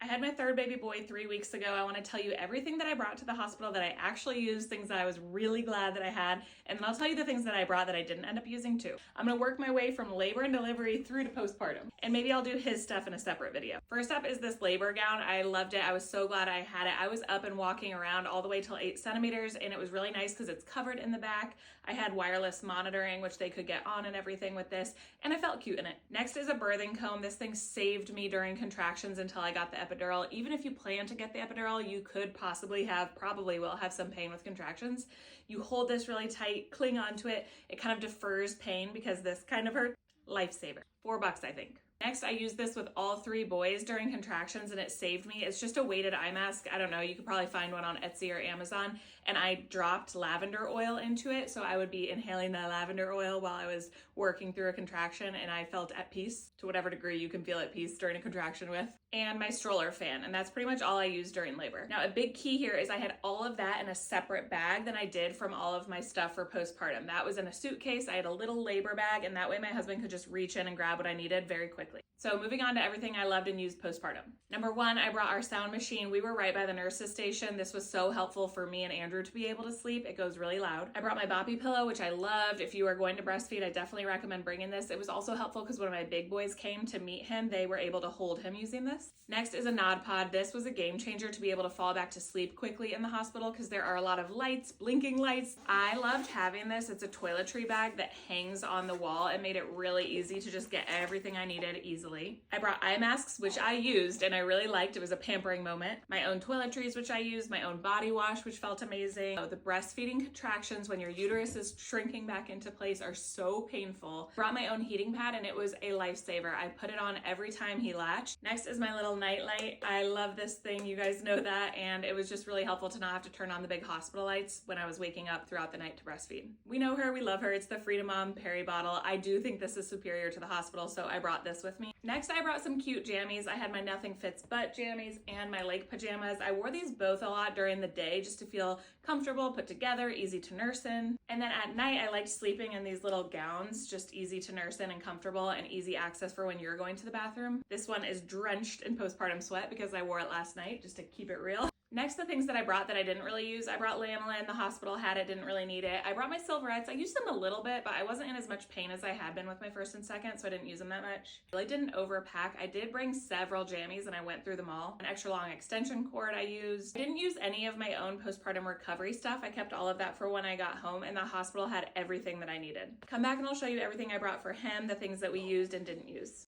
I had my third baby boy 3 weeks ago. I want to tell you everything that I brought to the hospital that I actually used, things that I was really glad that I had, and then I'll tell you the things that I brought that I didn't end up using too. I'm going to work my way from labor and delivery through to postpartum, and maybe I'll do his stuff in a separate video. First up is this labor gown. I loved it. I was so glad I had it. I was up and walking around all the way till 8 centimeters, and it was really nice because it's covered in the back. I had wireless monitoring, which they could get on and everything with this, and I felt cute in it. Next is a birthing comb. This thing saved me during contractions until I got the epidural. Even if you plan to get the epidural, you could probably will have some pain with contractions. You hold this really tight, cling onto it. It kind of defers pain because this kind of hurt. Lifesaver. $4, I think. Next, I used this with all 3 boys during contractions and it saved me. It's just a weighted eye mask. I don't know, you could probably find one on Etsy or Amazon. And I dropped lavender oil into it, so I would be inhaling the lavender oil while I was working through a contraction, and I felt at peace, to whatever degree you can feel at peace during a contraction with. And my stroller fan, and that's pretty much all I used during labor. Now, a big key here is I had all of that in a separate bag than I did from all of my stuff for postpartum. That was in a suitcase. I had a little labor bag, and that way my husband could just reach in and grab what I needed very quickly. So moving on to everything I loved and used postpartum. Number 1, I brought our sound machine. We were right by the nurse's station. This was so helpful for me and Andrew to be able to sleep. It goes really loud. I brought my boppy pillow, which I loved. If you are going to breastfeed, I definitely recommend bringing this. It was also helpful because when my big boys came to meet him, they were able to hold him using this. Next is a Nod Pod. This was a game changer to be able to fall back to sleep quickly in the hospital because there are a lot of lights, blinking lights. I loved having this. It's a toiletry bag that hangs on the wall. It made it really easy to just get everything I needed easily. I brought eye masks, which I used and I really liked. It was a pampering moment. My own toiletries, which I used. My own body wash, which felt amazing. The breastfeeding contractions when your uterus is shrinking back into place are so painful. Brought my own heating pad and it was a lifesaver. I put it on every time he latched. Next is my little night light. I love this thing. You guys know that. And it was just really helpful to not have to turn on the big hospital lights when I was waking up throughout the night to breastfeed. We know her. We love her. It's the Freedom Mom Peri bottle. I do think this is superior to the hospital, so I brought this with me. Next, I brought some cute jammies. I had my Nothing Fits But jammies and my lake pajamas. I wore these both a lot during the day just to feel comfortable, put together, easy to nurse in. And then at night, I liked sleeping in these little gowns, just easy to nurse in and comfortable and easy access for when you're going to the bathroom. This one is drenched in postpartum sweat because I wore it last night just to keep it real. Next, the things that I brought that I didn't really use. I brought lanolin. The hospital had it, didn't really need it. I brought my Silverettes. I used them a little bit, but I wasn't in as much pain as I had been with my first and second, so I didn't use them that much. I really didn't overpack. I did bring several jammies and I went through them all. An extra long extension cord I used. I didn't use any of my own postpartum recovery stuff. I kept all of that for when I got home, and the hospital had everything that I needed. Come back and I'll show you everything I brought for him, the things that we used and didn't use.